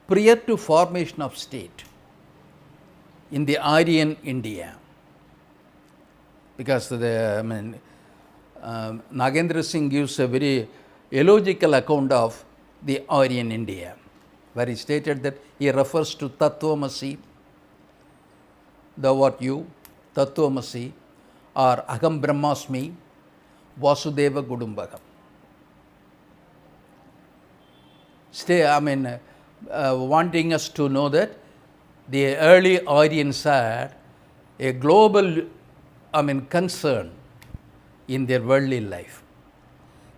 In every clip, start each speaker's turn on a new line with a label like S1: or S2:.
S1: prior to formation of state in the Aryan India. Because Nagendra Singh gives a very illogical account of the Aryan India, where he stated that he refers to Tattvamasi, thou art you, Tattvamasi, or Aham Brahmasmi, Vasudeva Kudumbakam. Wanting us to know that the early Aryans had a global concern in their worldly life.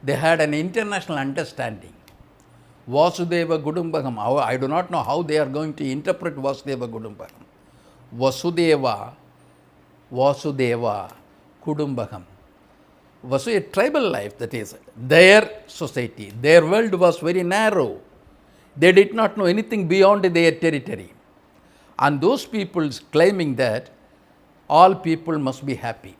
S1: They had an international understanding. Vasudeva Kudumbakam, I do not know how they are going to interpret Vasudeva Kudumbakam. Vasudeva Kudumbakam. Was a tribal life, that is, their society, their world was very narrow. They did not know anything beyond their territory. And those people claiming that all people must be happy.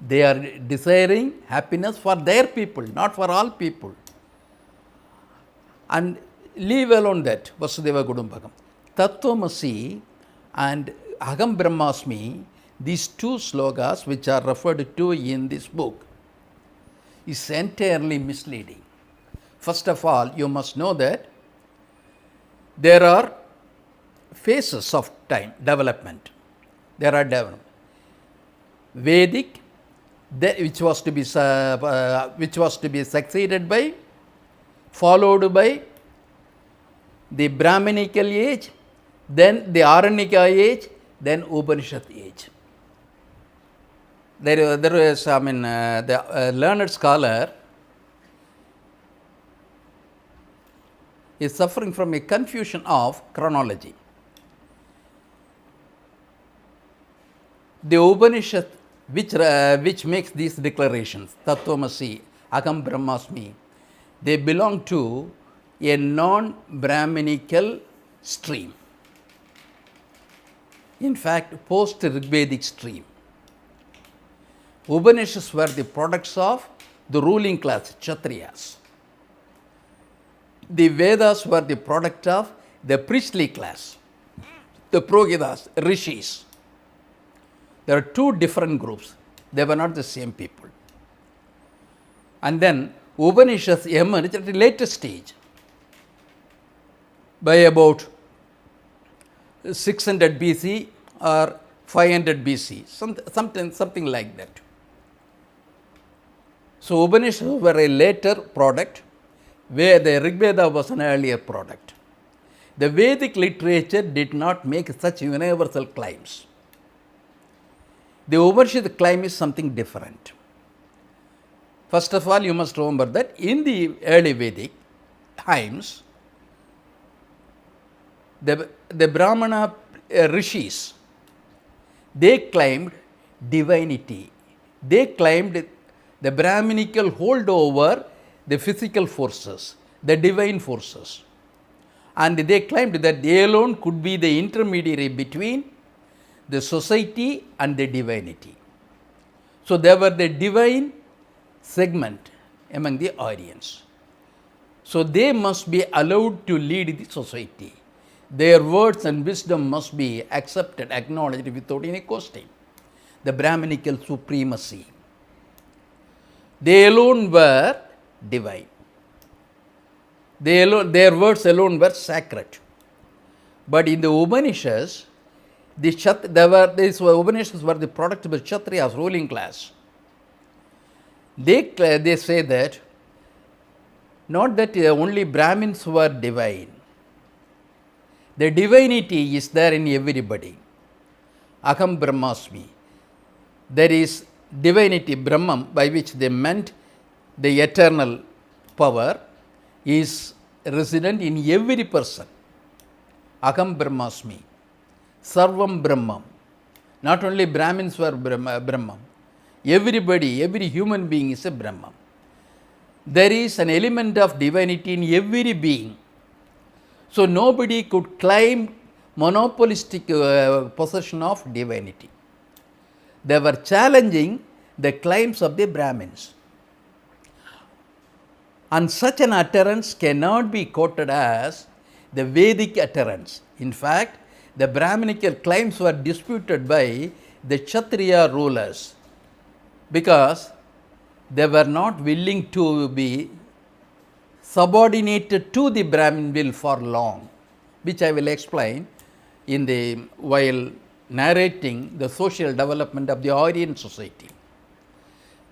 S1: They are desiring happiness for their people, not for all people. And leave alone that, Vasudeva Kudumbakam. Tattvamasi and Aham Brahmasmi, these two slokas which are referred to in this book, is entirely misleading. First of all, you must know that there are phases of time, development. There are development. Vedic, which was to be succeeded by, followed by the Brahminical age, then the Aranika age, then Upanishad age. There is, the learned scholar is suffering from a confusion of chronology. The Upanishad, which makes these declarations, Tattvamasi, Aham Brahmasmi, they belong to a non-Brahminical stream. In fact, post-Rigvedic stream. Upanishads were the products of the ruling class, Kshatriyas. The Vedas were the product of the priestly class, the Purohitas, Rishis. There are two different groups. They were not the same people. And then Upanishads emerged at a later stage, by about 600 BC or 500 BC, something like that. So Upanishads were a later product, where the Rigveda was an earlier product. The Vedic literature did not make such universal claims. The Upanishad claim is something different. First of all, you must remember that in the early Vedic times, the Brahmana rishis, they claimed divinity. They claimed the Brahminical hold over the physical forces, the divine forces. And they claimed that they alone could be the intermediary between the society and the divinity. So they were the divine segment among the Aryans. So they must be allowed to lead the society. Their words and wisdom must be accepted, acknowledged without any questioning. The Brahminical supremacy. They alone were divine. Their words alone were sacred. But in the Upanishads, these Upanishads were the product of the Kshatriyas, ruling class. They say that not that only Brahmins were divine. The divinity is there in everybody. Aham Brahmasmi. There is divinity, Brahman, by which they meant the eternal power, is resident in every person. Aham Brahmasmi. Sarvam Brahmam. Not only Brahmins were Brahman. Everybody, every human being is a Brahman. There is an element of divinity in every being. So nobody could claim monopolistic possession of divinity. They were challenging the claims of the Brahmins. And such an utterance cannot be quoted as the Vedic utterance. In fact, the Brahminical claims were disputed by the Kshatriya rulers because they were not willing to be subordinated to the Brahmin will for long, which I will explain while narrating the social development of the Aryan society.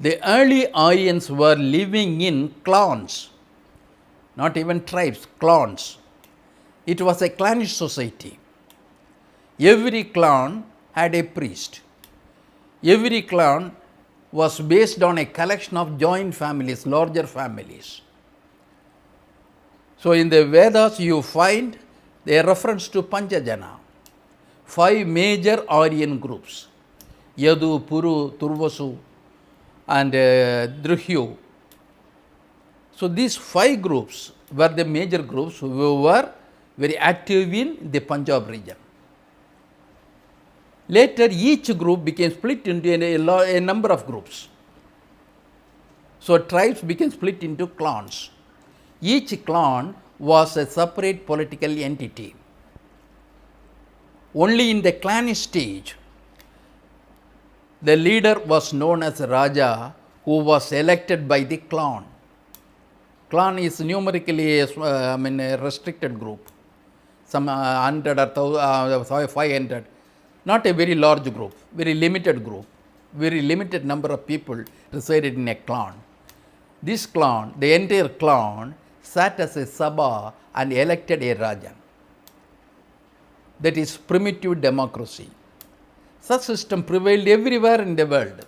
S1: The early Aryans were living in clans, not even tribes, clans. It was a clannish society. Every clan had a priest. Every clan was based on a collection of joint families, larger families. So in the Vedas you find a reference to Panchajana, 5 major Aryan groups, Yadu, Puru, Turvasu and Drihyu. So these 5 groups were the major groups who were very active in the Punjab region. Later each group became split into a number of groups. So tribes became split into clans. Each clan was a separate political entity. Only in the clannish stage, the leader was known as Raja, who was elected by the clan. Clan is numerically a restricted group, some 100 or 500, not a very large group, very limited group, very limited number of people resided in a clan. This clan, the entire clan, sat as a Sabha and elected a Raja. That is primitive democracy. Such system prevailed everywhere in the world.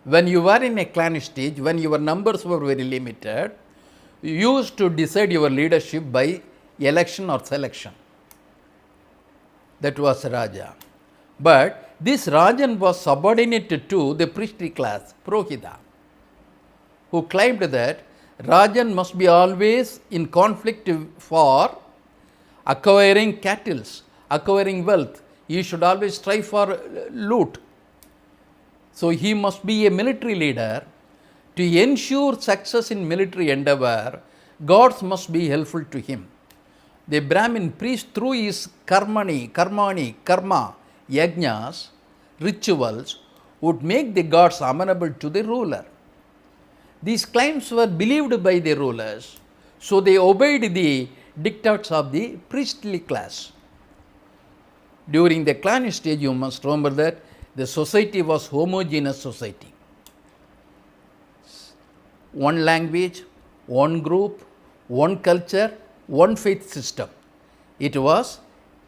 S1: When you were in a clannish stage, when your numbers were very limited, you used to decide your leadership by election or selection. That was Raja. But this Rajan was subordinated to the priestly class, Purohita, who claimed that Rajan must be always in conflict for acquiring cattle, acquiring wealth. He should always strive for loot. So he must be a military leader. To ensure success in military endeavor, gods must be helpful to him. The Brahmin priest, through his karma, yajnas, rituals, would make the gods amenable to the ruler. These claims were believed by the rulers, so they obeyed the dictates of the priestly class. During the clannish stage, you must remember that the society was homogeneous society. One language, one group, one culture, one faith system. It was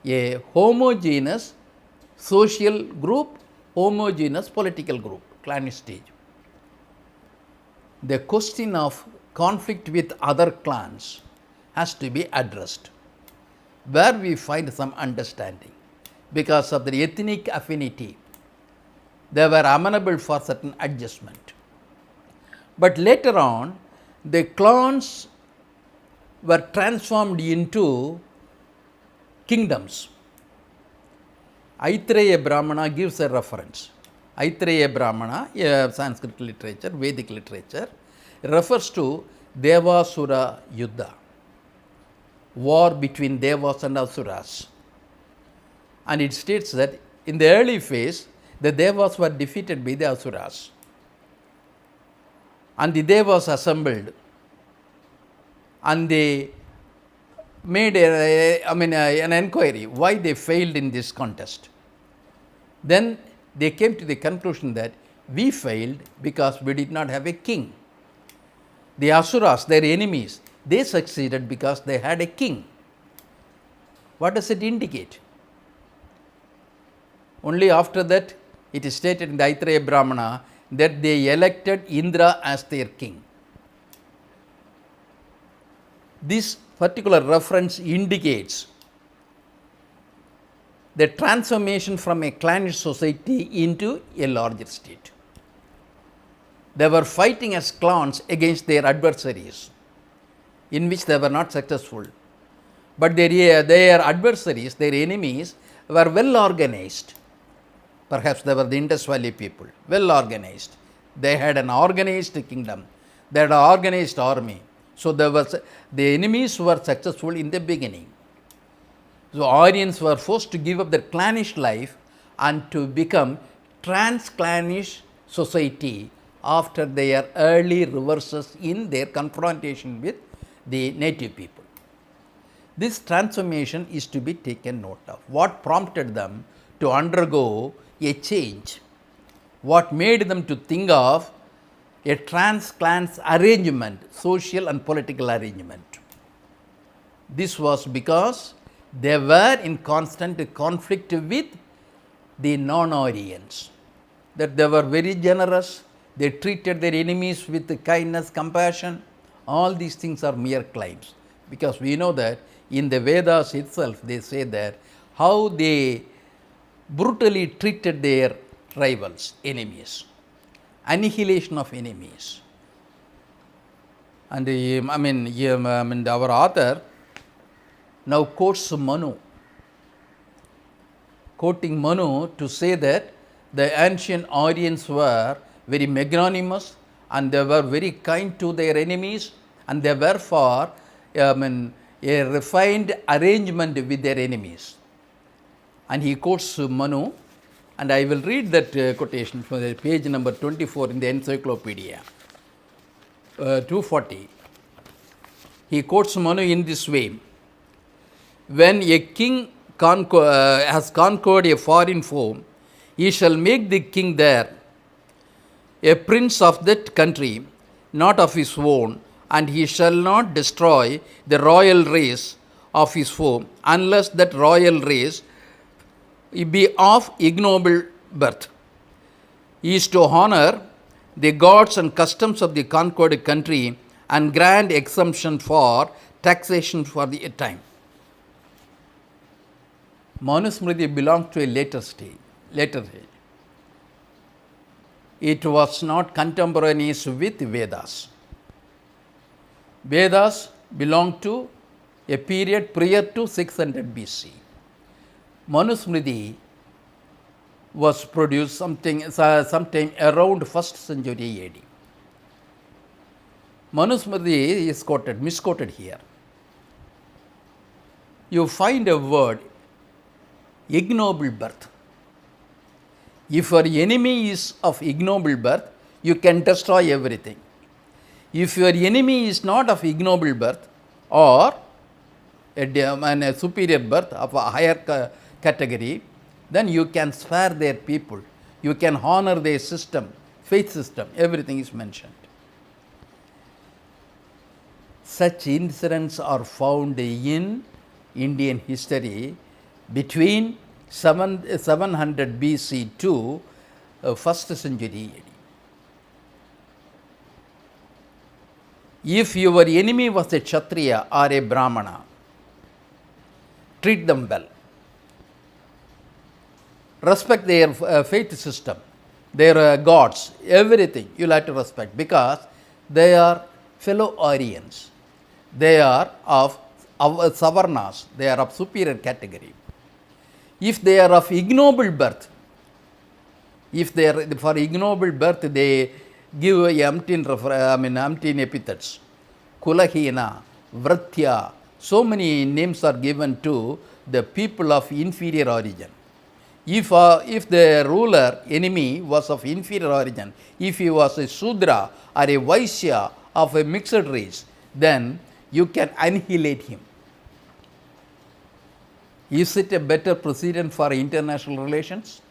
S1: a homogeneous social group, homogeneous political group, clannish stage. The question of conflict with other clans has to be addressed, where we find some understanding. Because of their ethnic affinity, they were amenable for certain adjustment. But later on, the clans were transformed into kingdoms. Aitreya Brahmana gives a reference. Aitreya Brahmana, Sanskrit literature, Vedic literature, refers to Devasura Yuddha, war between Devas and Asuras. And it states that in the early phase, the Devas were defeated by the Asuras. And the Devas assembled and they made an inquiry why they failed in this contest. Then they came to the conclusion that we failed because we did not have a king. The Asuras, their enemies, they succeeded because they had a king. What does it indicate? Only after that it is stated in the Aitreya Brahmana that they elected Indra as their king. This particular reference indicates the transformation from a clannish society into a larger state. They were fighting as clans against their adversaries, in which they were not successful. But their adversaries, their enemies, were well organized. Perhaps they were the Indus Valley people, well organized. They had an organized kingdom. They had an organized army. So the enemies were successful in the beginning. So Aryans were forced to give up their clannish life and to become trans-clannish society after their early reverses in their confrontation with the native people. This transformation is to be taken note of. What prompted them to undergo a change? What made them to think of a trans-clans arrangement, social and political arrangement? This was because they were in constant conflict with the non-Aryans, that they were very generous, they treated their enemies with kindness, compassion. All these things are mere claims, because we know that in the Vedas itself they say that how they brutally treated their rivals, enemies, annihilation of enemies. And our author now quotes Manu, quoting Manu to say that the ancient Aryans were very magnanimous and they were very kind to their enemies, and they were for a refined arrangement with their enemies. And he quotes Manu, and I will read that quotation from the page number 24 in the encyclopedia, 240. He quotes Manu in this way: when a king has conquered a foreign foe, he shall make the king there a prince of that country, not of his own, and he shall not destroy the royal race of his foe, unless that royal race be of ignoble birth. He is to honor the gods and customs of the conquered country and grant exemption for taxation for the time. Manusmriti belonged to a later age. It was not contemporaneous with Vedas. Vedas belonged to a period prior to 600 BC. Manusmriti was produced sometime around 1st century AD. Manusmriti is misquoted here. You find a word, ignoble birth. If your enemy is of ignoble birth, you can destroy everything. If your enemy is not of ignoble birth or a superior birth of a higher category, then you can spare their people, you can honor their system, faith system, everything is mentioned. Such incidents are found in Indian history between 700 BC to 1st century AD. If your enemy was a Kshatriya or a Brahmana, treat them well. Respect their faith system, their gods, everything you will have to respect, because they are fellow Aryans. They are of Savarnas, they are of superior category. If they are of ignoble birth, if they are for ignoble birth, they give umpteen epithets. Kulahina, Vratya, so many names are given to the people of inferior origin. If the ruler, enemy, was of inferior origin, if he was a Sudra or a Vaishya of a mixed race, then you can annihilate him. Is it a better precedent for international relations?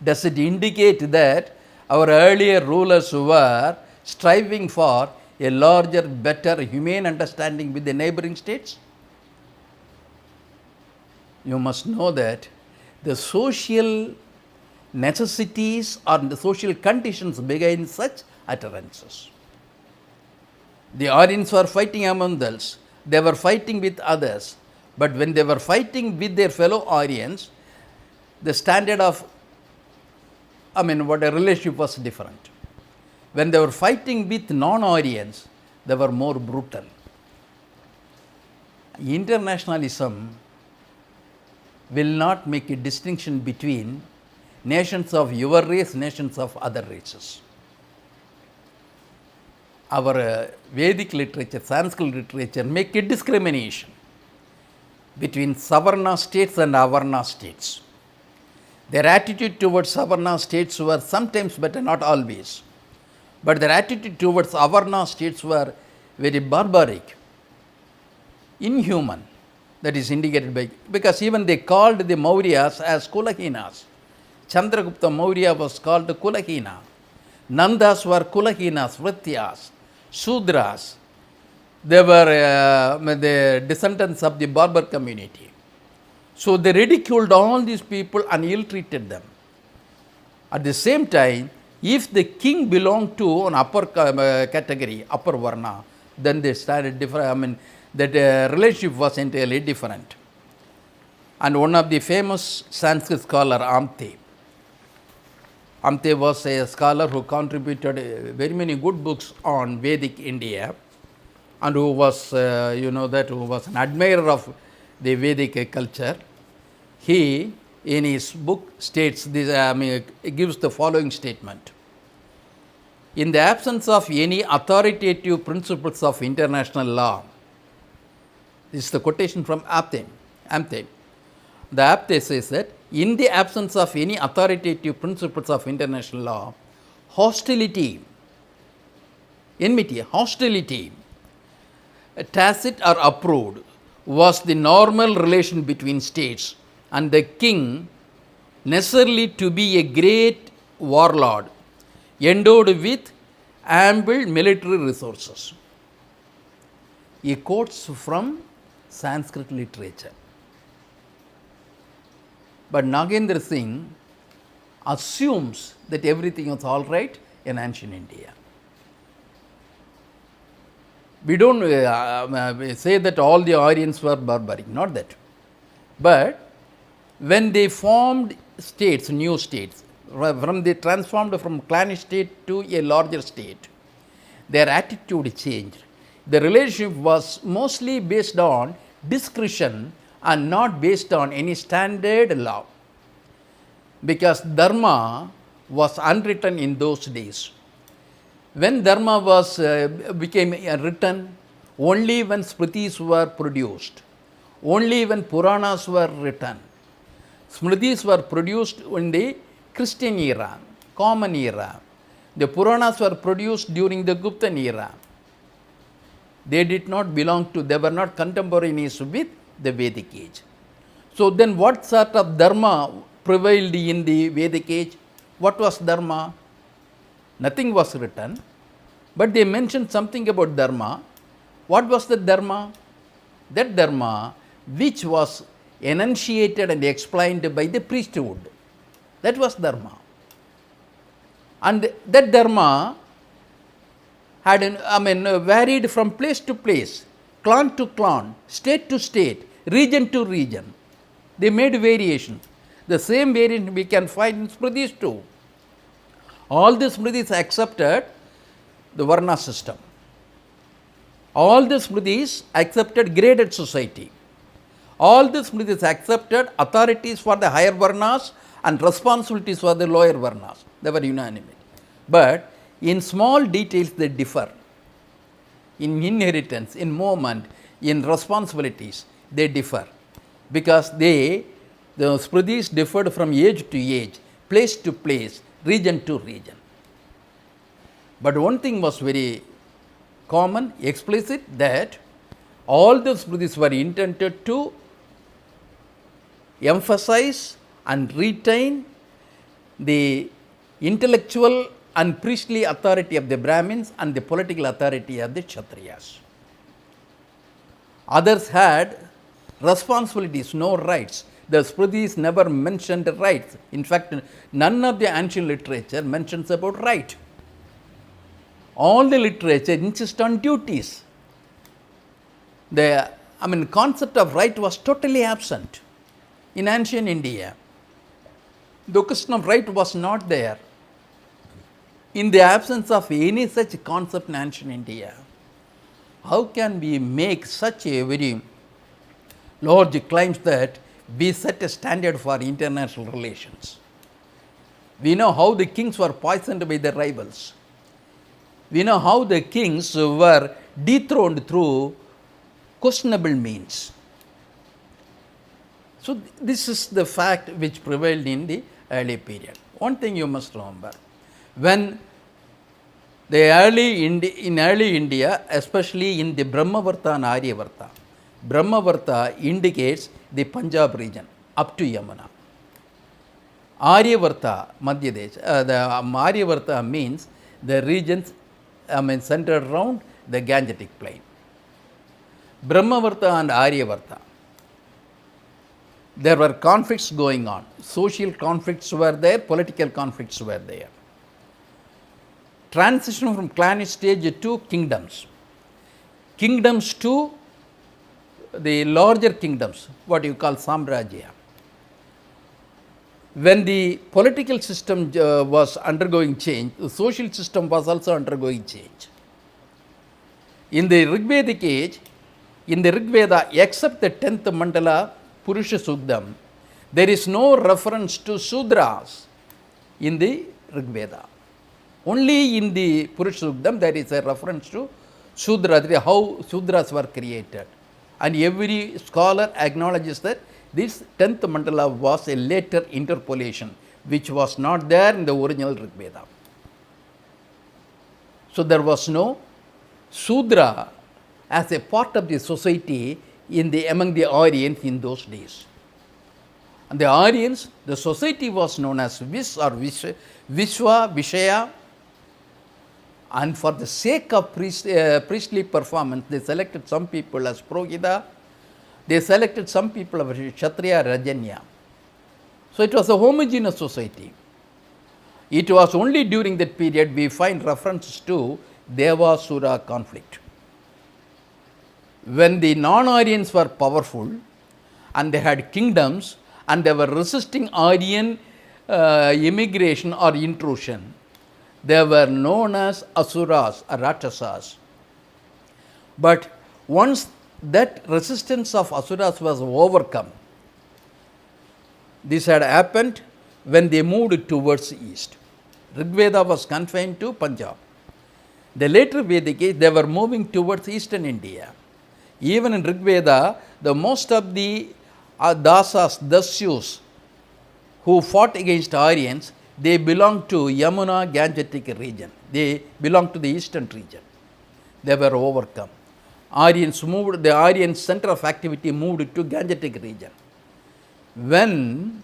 S1: Does it indicate that our earlier rulers were striving for a larger, better, humane understanding with the neighboring states? You must know that the social necessities or the social conditions behind such utterances. The Aryans were fighting among themselves, they were fighting with others, but when they were fighting with their fellow Aryans, the standard of what a relationship was different. When they were fighting with non-Aryans, they were more brutal. Internationalism will not make a distinction between nations of your race, nations of other races. our Vedic literature, Sanskrit literature, make a discrimination between Savarna states and Avarna states. Their attitude towards Savarna states were sometimes better, not always. But their attitude towards Avarna states were very barbaric, inhuman. That is indicated by, because even they called the Mauryas as Kulahinas. Chandragupta Maurya was called Kulahina. Nandas were Kulahinas, Vrityas, Sudras. They were the descendants of the barbar community. So they ridiculed all these people and ill-treated them. At the same time, if the king belonged to an upper category, upper varna, then they started different. That relationship was entirely different. And one of the famous Sanskrit scholar, Amte was a scholar who contributed very many good books on Vedic India, and who was, who was an admirer of the Vedic culture. He, in his book, states this. Gives the following statement: in the absence of any authoritative principles of international law, this is the quotation from Amte. The Amte says that in the absence of any authoritative principles of international law, hostility, enmity, hostility, tacit or approved, was the normal relation between states, and the king necessarily to be a great warlord endowed with ample military resources. He quotes from Sanskrit literature. But Nagendra Singh assumes that everything was all right in ancient India. We don't say that all the Aryans were barbaric, not that. But when they formed states, new states, they transformed from clannish state to a larger state, their attitude changed. The relationship was mostly based on discretion and not based on any standard law, because dharma was unwritten in those days. When dharma was became written, only when smritis were produced, only when Puranas were written. Smritis were produced in the Christian era, common era. The Puranas were produced during the Guptan era. They did not belong to, they were not contemporaneous with the Vedic age. So then what sort of dharma prevailed in the Vedic age? What was dharma? Nothing was written, but they mentioned something about dharma. What was the dharma? That dharma which was enunciated and explained by the priesthood. That was dharma. And that dharma had varied from place to place, clan to clan, state to state, region to region. They made variation. The same variation we can find in Smritis too. All the Smritis accepted the Varna system. All the Smritis accepted graded society. All the Smritis accepted authorities for the higher Varnas and responsibilities for the lower Varnas. They were unanimous. But in small details they differ. In inheritance, in movement, in responsibilities, they differ. Because the Smritis differed from age to age, place to place, region to region. But one thing was very common, explicit, that all the Smritis were intended to emphasize and retain the intellectual and priestly authority of the Brahmins and the political authority of the Kshatriyas. Others had responsibilities, no rights. The Smritis never mentioned rights. In fact, none of the ancient literature mentions about right. All the literature insists on duties. The concept of right was totally absent in ancient India. The question of right was not there. In the absence of any such concept in ancient India, how can we make such a very large claims that we set a standard for international relations? We know how the kings were poisoned by their rivals. we know how the kings were dethroned through questionable means. So this is the fact which prevailed in the early period. One thing you must remember, when in early India, especially in the Brahmavarta and Aryavarta, Brahmavarta indicates the Punjab region up to Yamuna. Aryavarta, Madhya Desh, the Aryavarta means the regions centered around the Gangetic plain. Brahmavarta and Aryavarta, there were conflicts going on. Social conflicts were there, political conflicts were there. Transition from clannish stage to kingdoms. Kingdoms to the larger kingdoms, what you call Samrajya. When the political system was undergoing change, the social system was also undergoing change. In the Rigvedic age, in the Rigveda, except the 10th mandala, Purusha Sukdam, there is no reference to Sudras in the Rigveda. Only in the Purusha Sukdam there is a reference to Sudras, how Sudras were created. And every scholar acknowledges that this 10th mandala was a later interpolation which was not there in the original Rigveda. So there was no Sudra as a part of the society among the Aryans in those days. And the Aryans, the society was known as Vishwa, Vishaya, and for the sake of priestly performance, they selected some people as Prohita, they selected some people as Kshatriya, Rajanya. So it was a homogeneous society. It was only during that period we find references to Deva-Sura conflict. When the non-Aryans were powerful and they had kingdoms and they were resisting Aryan immigration or intrusion, they were known as Asuras or Rakshasas. But once that resistance of Asuras was overcome, this had happened when they moved towards the east. Rigveda was confined to Punjab. The later Vedic age, they were moving towards eastern India. Even in Rigveda, the most of the Dasas, Dasyus, who fought against Aryans, they belonged to Yamuna Gangetic region. They belonged to the eastern region. They were overcome. The Aryan center of activity moved to Gangetic region. When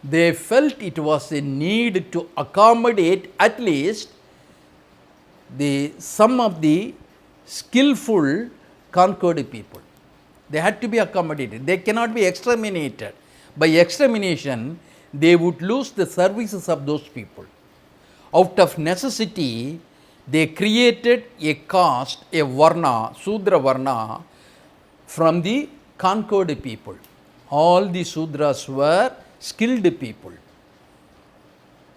S1: they felt it was a need to accommodate at least some of the skillful conquered people. They had to be accommodated. They cannot be exterminated. By extermination, they would lose the services of those people. Out of necessity, they created a caste, a Varna, Sudra Varna, from the conquered people. All the Sudras were skilled people.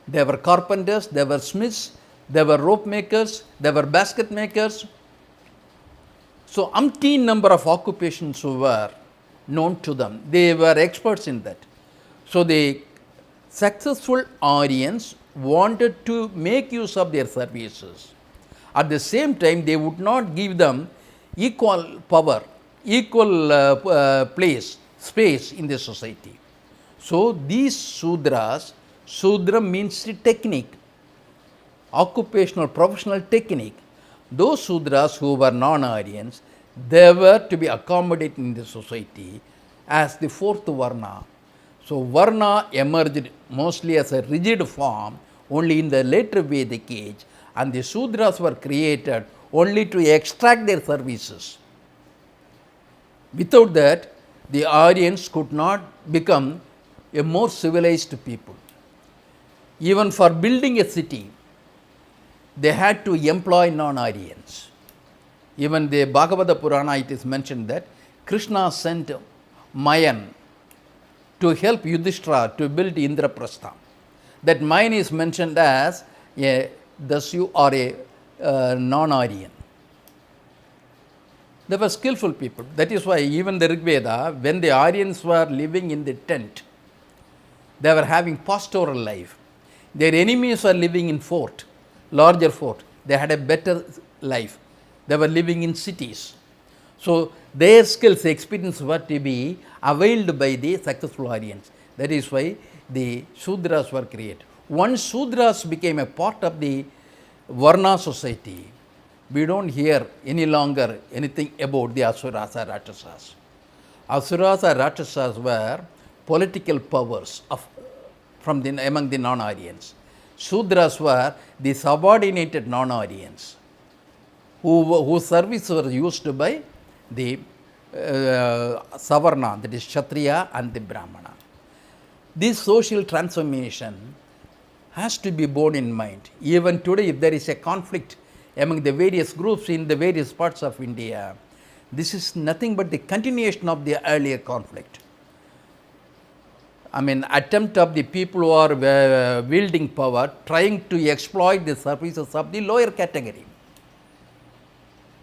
S1: They were carpenters, they were smiths, they were rope makers, they were basket makers. So umpteen number of occupations were known to them. They were experts in that. So the successful Aryans wanted to make use of their services. At the same time, they would not give them equal power, equal space in the society. So these Sudras, Sudra means technique, occupational, professional technique. Those Sudras who were non-Aryans, they were to be accommodated in the society as the fourth Varna. So Varna emerged mostly as a rigid form only in the later Vedic age, and the Sudras were created only to extract their services. Without that, the Aryans could not become a more civilized people. Even for building a city, they had to employ non-Aryans. Even the Bhagavata Purana, it is mentioned that Krishna sent Mayan to help Yudhishthira to build Indraprastha. That Mayan is mentioned as a Dasyu or a non-Aryan. They were skillful people. That is why even the Rigveda, when the Aryans were living in the tent, they were having pastoral life. Their enemies were living in fort, larger fort. they had a better life. They were living in cities. So their skills, experience were to be availed by the successful Aryans. That is why the Shudras were created. Once Shudras became a part of the Varna society, we don't hear any longer anything about the Asuras or Rakshasas. Asuras or Rakshasas were political powers among the non-Aryans. Shudras were the subordinated non-Aryans whose service were used by the Savarna, that is Kshatriya and the Brahmana. This social transformation has to be borne in mind. Even today, if there is a conflict among the various groups in the various parts of India, this is nothing but the continuation of the earlier conflict. Attempt of the people who are wielding power, trying to exploit the services of the lower category.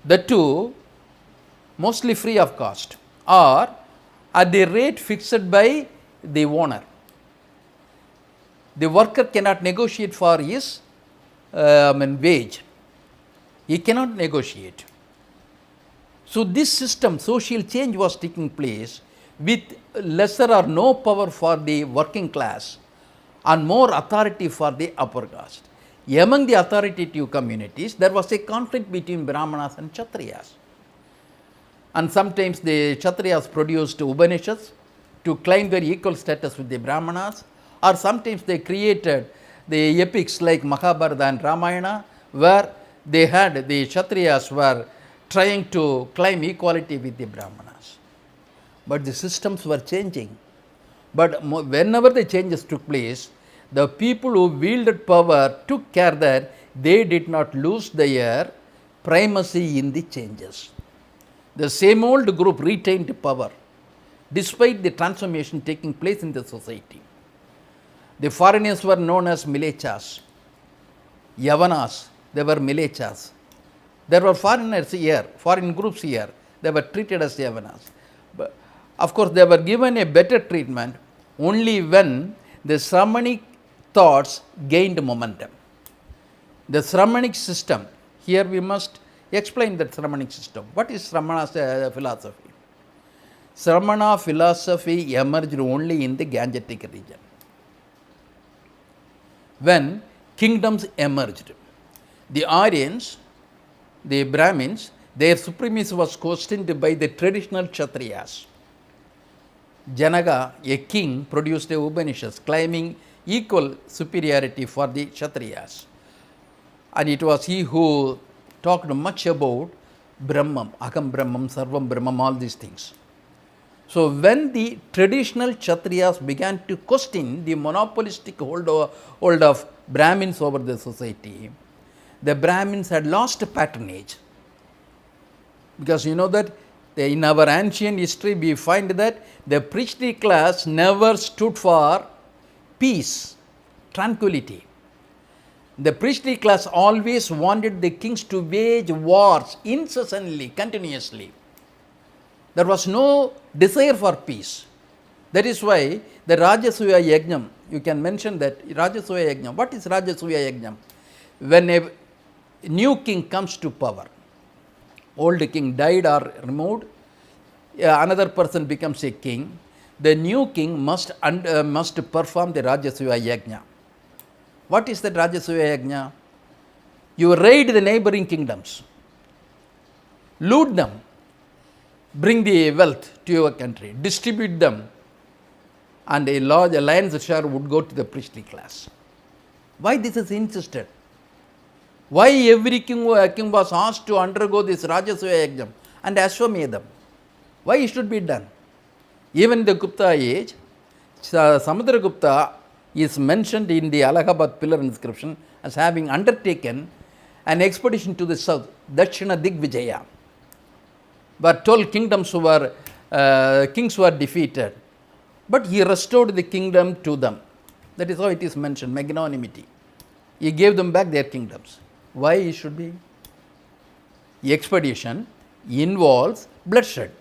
S1: The two, mostly free of cost, or at the rate fixed by the owner. The worker cannot negotiate for his wage. He cannot negotiate. So this system, social change was taking place with lesser or no power for the working class and more authority for the upper caste. Among the authoritative communities, there was a conflict between Brahmanas and Kshatriyas. And sometimes the Kshatriyas produced Upanishads to claim their equal status with the Brahmanas, or sometimes they created the epics like Mahabharata and Ramayana, where they had the Kshatriyas were trying to claim equality with the Brahmanas. But the systems were changing. But whenever the changes took place, the people who wielded power took care that they did not lose their primacy in the changes. The same old group retained power despite the transformation taking place in the society. The foreigners were known as Milechas. Yavanas, they were Milechas. There were foreigners here, foreign groups here. They were treated as Yavanas. But of course, they were given a better treatment only when the Shramanic thoughts gained momentum. The Shramanic system, here we must explain that Shramanic system. What is Shramana philosophy? Shramana philosophy emerged only in the Gangetic region. When kingdoms emerged, the Aryans, the Brahmins, their supremacy was questioned by the traditional Kshatriyas. Janaka, a king, produced a Upanishads claiming equal superiority for the Kshatriyas. And it was he who talked much about Brahman, Aham Brahman, Sarvam Brahman, all these things. So when the traditional Kshatriyas began to question the monopolistic hold of Brahmins over the society, the Brahmins had lost patronage. Because you know that in our ancient history we find that the priestly class never stood for peace, tranquility. The priestly class always wanted the kings to wage wars incessantly, continuously. There was no desire for peace. That is why the Rajasuya Yajnam, you can mention that Rajasuya Yajnam. What is Rajasuya Yajnam? When a new king comes to power, old king died or removed, another person becomes a king, the new king must perform the Rajasuya Yajna. What is the Rajasuya Yajna? You raid the neighboring kingdoms, loot them, bring the wealth to your country, distribute them, and a large lion's share would go to the priestly class. Why this is insisted? Why every king was asked to undergo this Rajasuya Yajnam and Ashwamedham? Why it should be done? Even in the Gupta age, Samudragupta is mentioned in the Allahabad pillar inscription as having undertaken an expedition to the south, Dakshina Digvijaya, where 12 kingdoms kings were defeated, but he restored the kingdom to them. That is how it is mentioned, magnanimity. He gave them back their kingdoms. Why it should be? The expedition involves bloodshed.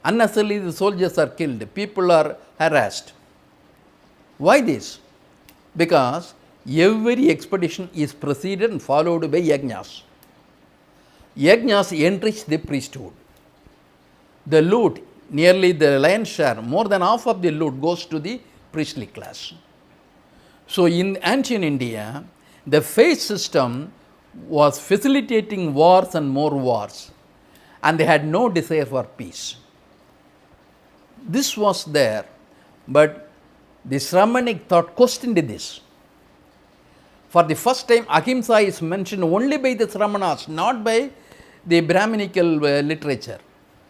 S1: Unnecessarily the soldiers are killed, people are harassed. Why this? Because every expedition is preceded and followed by yajnas. Yajnas enrich the priesthood. The loot, nearly the lion's share, more than half of the loot goes to the priestly class. So in ancient India, the faith system was facilitating wars and more wars, and they had no desire for peace. This was there, but the Shramanic thought questioned this. For the first time, ahimsa is mentioned only by the Shramanas, not by the Brahminical literature.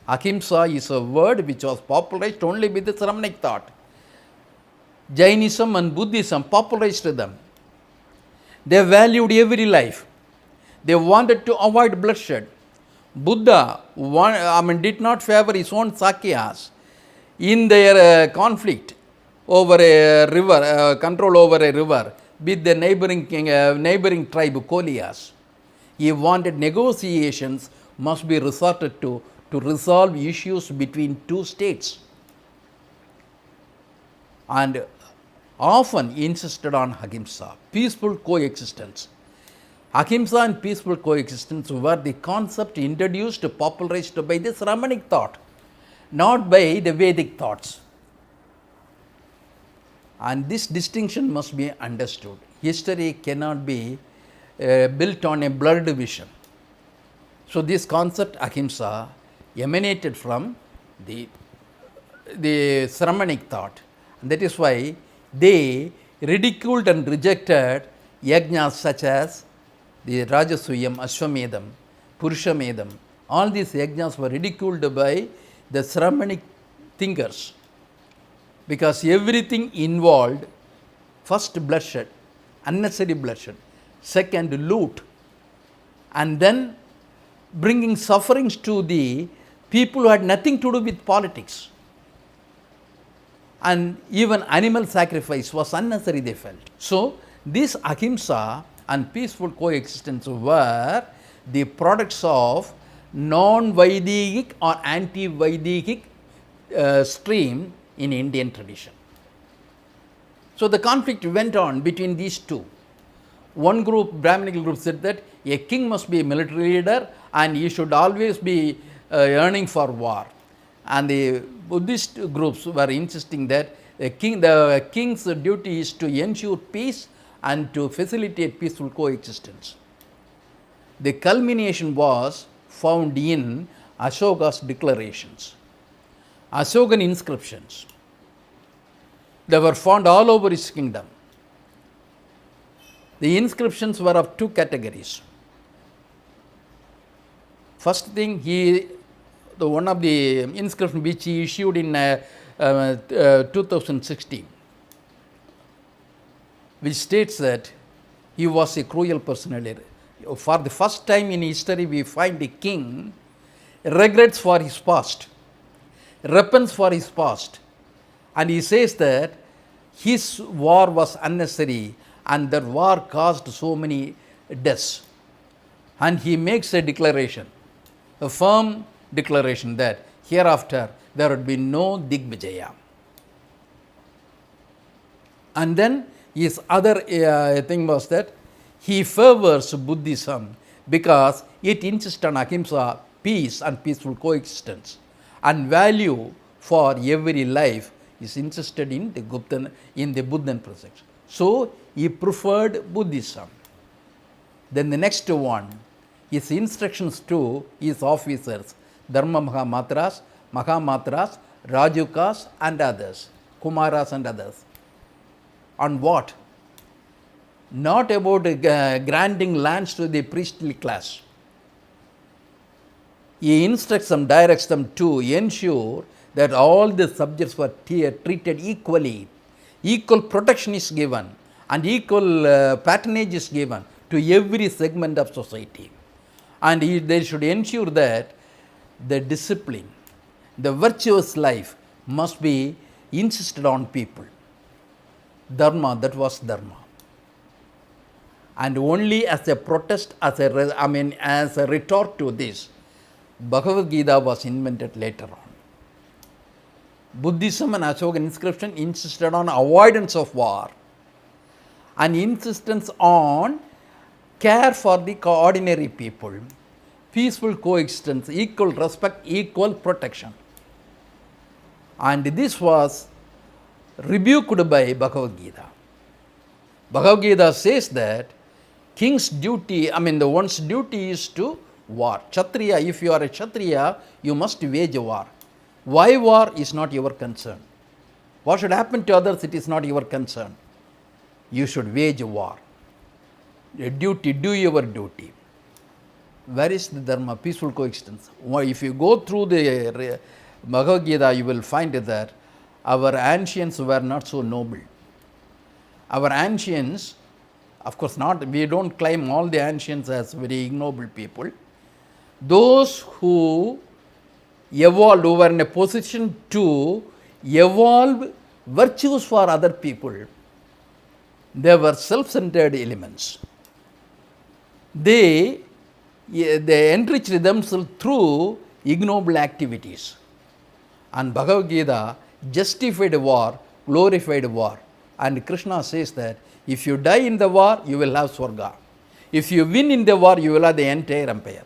S1: Ahimsa is a word which was popularized only by the Shramanic thought. Jainism and Buddhism popularized them. They valued every life. They wanted to avoid bloodshed. Buddha did not favor his own Sakyas in their conflict over a river, control over a river with the neighboring tribe Koliyas. He wanted negotiations must be resorted to resolve issues between two states, and often insisted on ahimsa, peaceful coexistence. Ahimsa and peaceful coexistence were the concept introduced, popularized by the Shramanic thought, not by the Vedic thoughts. And this distinction must be understood. History cannot be built on a blurred vision. So this concept ahimsa emanated from the Shramanic thought. And that is why they ridiculed and rejected yajnas such as the Rajasuyam, Ashwamedham, Purushamedham. All these yajnas were ridiculed by the Shramanic thinkers, because everything involved first bloodshed, unnecessary bloodshed, second loot, and then bringing sufferings to the people who had nothing to do with politics. And even animal sacrifice was unnecessary, they felt. So this ahimsa and peaceful coexistence were the products of non-Vedic or anti-Vedic stream in Indian tradition. So the conflict went on between these two. One group, Brahminical group, said that a king must be a military leader and he should always be yearning for war. And the Buddhist groups were insisting that the king's duty is to ensure peace and to facilitate peaceful coexistence. The culmination was found in Ashoka's declarations. Ashokan inscriptions. They were found all over his kingdom. The inscriptions were of two categories. First thing, one of the inscriptions which he issued in 2016, which states that he was a cruel personality. For the first time in history, we find the king regrets for his past, repents for his past, and he says that his war was unnecessary and that war caused so many deaths. And he makes a declaration, a firm declaration that hereafter there would be no Digvijaya. And then his other thing was that he favors Buddhism because it insists on ahimsa, peace and peaceful coexistence, and value for every life is insisted in the Buddhan perspective. So he preferred Buddhism. Then the next one, his instructions to his officers, Dharma Mahamatras, Rajukas and others, Kumaras and others. On what? Not about granting lands to the priestly class. He instructs them, directs them to ensure that all the subjects were treated equally. Equal protection is given and equal patronage is given to every segment of society. And they should ensure that the discipline, the virtuous life must be insisted on people. Dharma, that was Dharma. And only as a protest, as a retort to this, Bhagavad Gita was invented later on. Buddhism and Ashokan inscription insisted on avoidance of war. an insistence on care for the ordinary people, peaceful coexistence, equal respect, equal protection. And this was rebuked by Bhagavad Gita. Bhagavad Gita says that king's duty, the one's duty is to war. Kshatriya, if you are a Kshatriya, you must wage a war. Why war is not your concern. What should happen to others, it is not your concern. You should wage a war. A duty, do your duty. Where is the dharma? Peaceful coexistence. If you go through the Bhagavad Gita, you will find that our ancients were not so noble. Our ancients, of course not, we don't claim all the ancients as very ignoble people. Those who evolved, who were in a position to evolve virtues for other people, they were self-centered elements. They enriched themselves through ignoble activities. And Bhagavad Gita justified war, glorified war. And Krishna says that if you die in the war, you will have Swarga. If you win in the war, you will have the entire empire.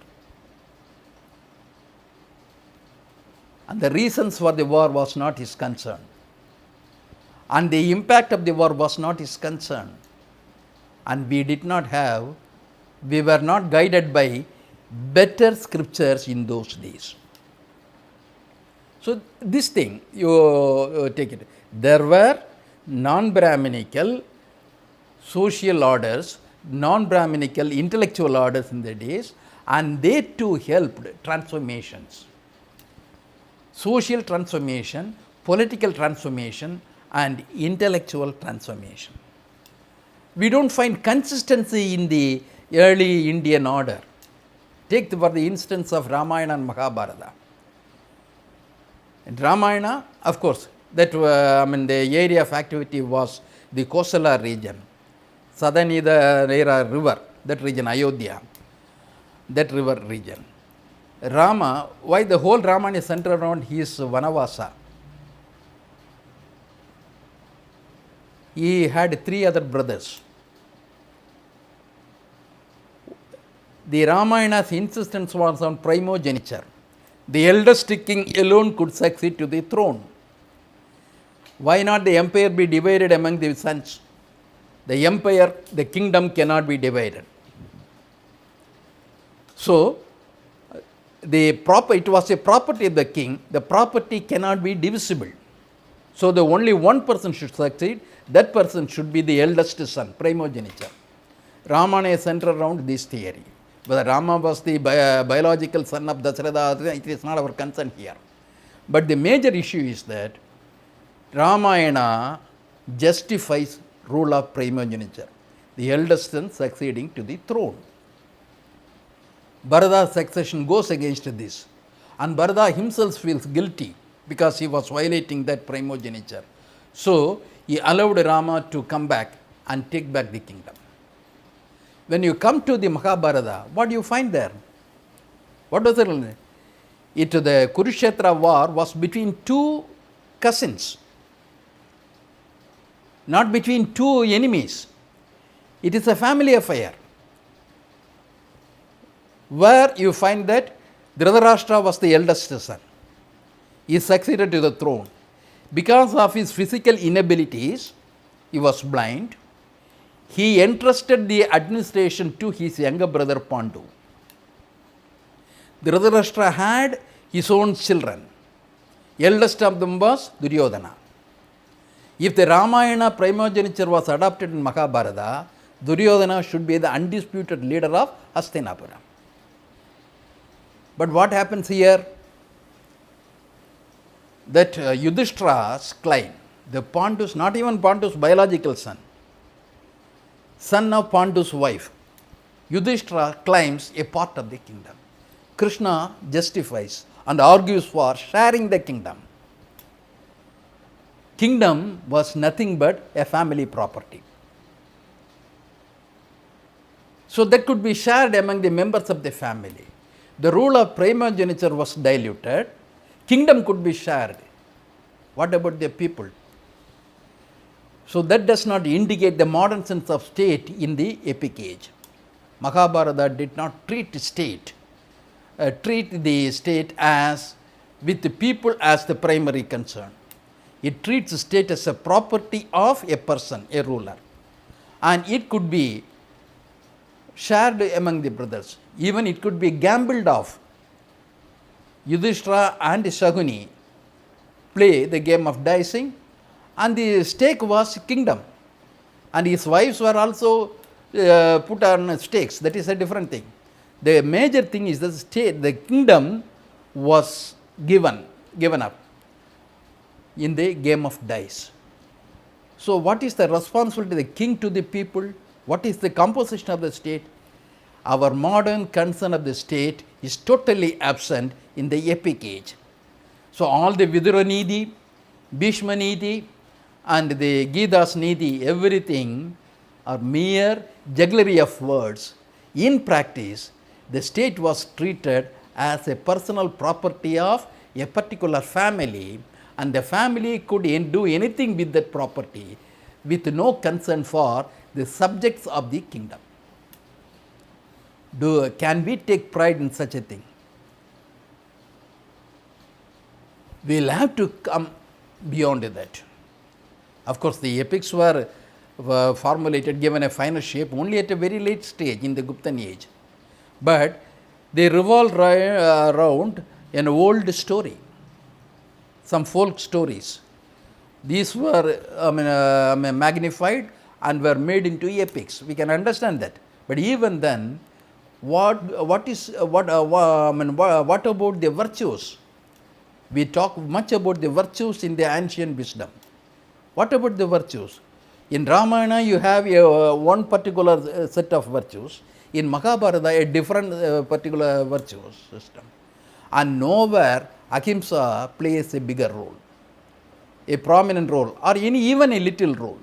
S1: And the reasons for the war was not his concern. And the impact of the war was not his concern. And we were not guided by better scriptures in those days. So this thing, you take it. There were non-Brahminical social orders, non-Brahminical intellectual orders in the days, and they too helped transformations. Social transformation, political transformation, and intellectual transformation. We don't find consistency in the early Indian order. Take for the instance of Ramayana and Mahabharata. In Ramayana, of course, that the area of activity was the Kosala region, southern river, that region, Ayodhya, that river region. Rama, why the whole Ramayana is centered around his Vanavasa. He had 3 other brothers. The Ramayana's insistence was on primogeniture. The eldest king alone could succeed to the throne. Why not the empire be divided among the sons? The empire, the kingdom cannot be divided. So, it was a property of the king. The property cannot be divisible. So, the only one person should succeed. That person should be the eldest son, primogeniture. Ramayana is centered around this theory. Whether Rama was the biological son of Dasharatha, it is not our concern here. But the major issue is that Ramayana justifies rule of primogeniture, the eldest son succeeding to the throne. Bharata's succession goes against this, and Bharata himself feels guilty because he was violating that primogeniture. So, he allowed Rama to come back and take back the kingdom. When you come to the Mahabharata, what do you find there? What was it? The Kurukshetra war was between 2 cousins, not between 2 enemies. It is a family affair, where you find that Dhritarashtra was the eldest son. He succeeded to the throne. Because of his physical inabilities, he was blind. He entrusted the administration to his younger brother Pandu. Dhritarashtra had his own children. Eldest of them was Duryodhana. If the Ramayana primogeniture was adopted in Mahabharata, Duryodhana should be the undisputed leader of Hastinapura. But what happens here? That Yudhishthira's claim, the Pandu's, not even Pandu's biological son of Pandu's wife, Yudhishthira claims a part of the kingdom. Krishna justifies and argues for sharing the kingdom. Kingdom was nothing but a family property. So that could be shared among the members of the family. The rule of primogeniture was diluted. Kingdom could be shared. What about the people? So that does not indicate the modern sense of state in the epic age. Mahabharata did not treat the state as with the people as the primary concern. It treats the state as a property of a person, a ruler, and it could be shared among the brothers. Even it could be gambled off. Yudhishthira and Shaguni play the game of dicing, and the stake was kingdom, and his wives were also put on stakes. That is a different thing. The major thing is the state, the kingdom was given up in the game of dice. So what is the responsibility of the king to the people? What is the composition of the state? Our modern concern of the state is totally absent in the epic age. So all the Vidura Nidhi, Bhishma Nidhi and the Gita's Nidhi, everything are mere jugglery of words. In practice, the state was treated as a personal property of a particular family, and the family could do anything with that property with no concern for the subjects of the kingdom. Can we take pride in such a thing? We will have to come beyond that. Of course, the epics were formulated, given a finer shape only at a very late stage in the Guptan age. But they revolve around an old story, some folk stories. These were magnified and were made into epics. We can understand that. But even then, what about the virtues? We talk much about the virtues in the ancient wisdom. What about the virtues? In Ramayana, you have one particular set of virtues. In Mahabharata, a different particular virtues system. And nowhere ahimsa plays a bigger role, a prominent role, or even a little role.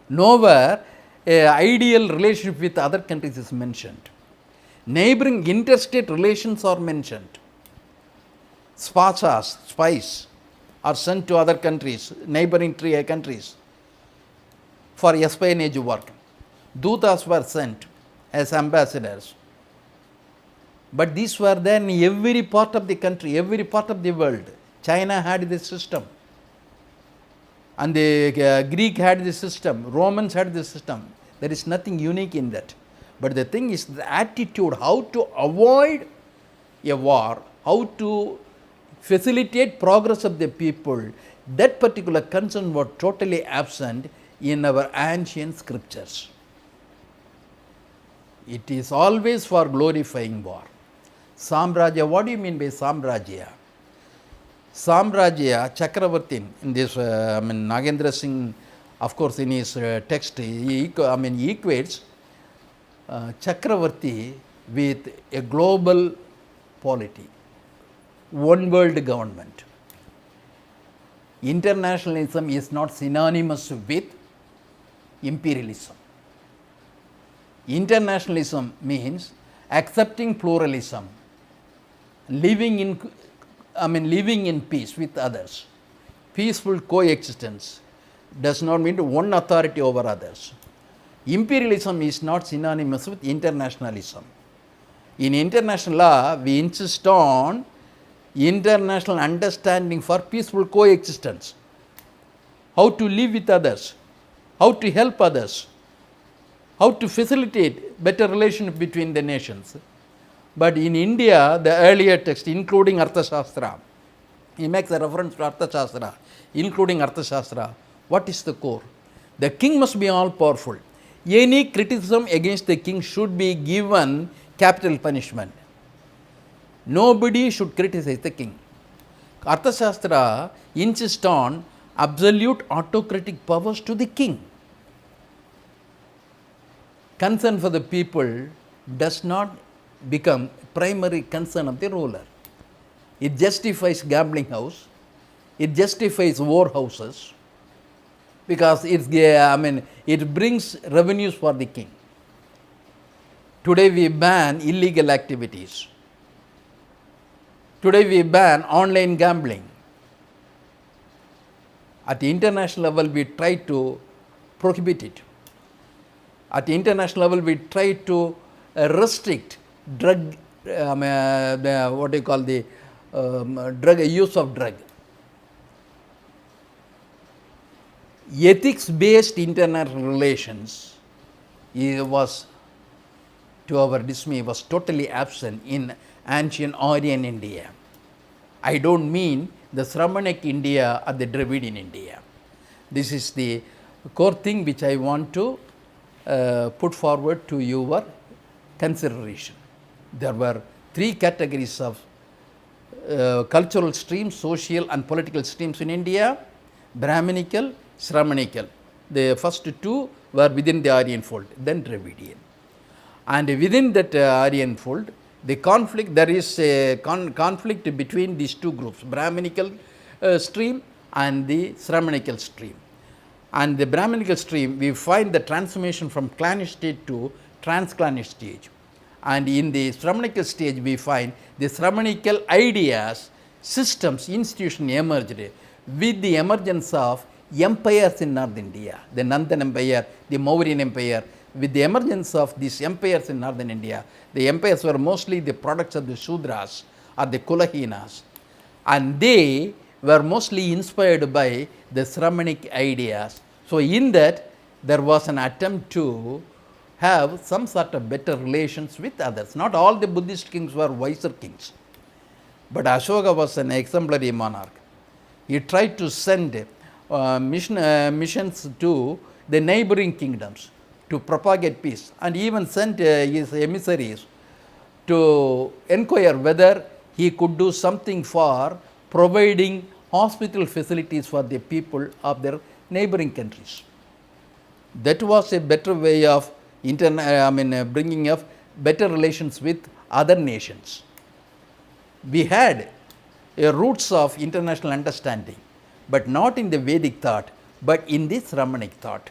S1: Nowhere an ideal relationship with other countries is mentioned. Neighboring interstate relations are mentioned. Spies are sent to other countries, neighboring countries, for espionage work. Dutas were sent as ambassadors. But these were there in every part of the country, every part of the world. China had this system, and the Greek had this system, Romans had this system. There is nothing unique in that. But the thing is the attitude, how to avoid a war, how to facilitate progress of the people, that particular concern was totally absent in our ancient scriptures. It is always for glorifying war. Samrajya, what do you mean by Samrajya? Samrajya, Chakravartin, in this, Nagendra Singh, of course, in his text, he equates Chakravarti with a global polity, one world government. Internationalism is not synonymous with imperialism. Internationalism means accepting pluralism, living in peace with others. Peaceful coexistence does not mean one authority over others. Imperialism is not synonymous with internationalism. In international law, we insist on international understanding for peaceful coexistence, how to live with others, how to help others, how to facilitate better relations between the nations. But in India, the earlier text, including Arthashastra, he makes a reference to Arthashastra, including Arthashastra. What is the core? The king must be all powerful. Any criticism against the king should be given capital punishment. Nobody should criticize the king. Arthashastra insists on absolute autocratic powers to the king. Concern for the people does not become primary concern of the ruler. It justifies gambling house, it justifies war houses, because it brings revenues for the king. Today we ban illegal activities. Today we ban online gambling. At the international level, we try to prohibit it. At the international level, we try to restrict drug, what do you call the drug use of drug. Ethics-based international relations was, to our dismay, was totally absent in ancient Aryan India. I don't mean the Sramanic India or the Dravidian India. This is the core thing which I want to put forward to your consideration. There were three categories of cultural streams, social and political streams in India: Brahminical, Sramanical. The first two were within the Aryan fold, then Dravidian. And within that Aryan fold, the conflict, there is a conflict between these two groups, Brahminical stream and the Sramanical stream. And the Brahminical stream, we find the transformation from clannish state to transclannish stage. And in the Sramanical stage, we find the Sramanical ideas, systems, institutions emerged with the emergence of empires in North India, the Nandan Empire, the Mauryan Empire. With the emergence of these empires in Northern India, the empires were mostly the products of the Shudras or the Kulahinas, and they were mostly inspired by the Sramanic ideas. So in that, there was an attempt to have some sort of better relations with others. Not all the Buddhist kings were wiser kings, but Ashoka was an exemplary monarch. He tried to send missions to the neighboring kingdoms to propagate peace, and even sent his emissaries to inquire whether he could do something for providing hospital facilities for the people of their neighboring countries. That was a better way of bringing up better relations with other nations. We had roots of international understanding, but not in the Vedic thought, but in the Sramanic thought.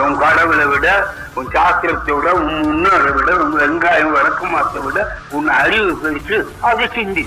S2: உன் கடவுளை விட, உன் சாஸ்திரத்தை விட, உன் முன்னோரை விட, உன் வெங்காயம் வழக்கமாத்தை விட உன் அறிவு பெருசு, அதை சிந்தி.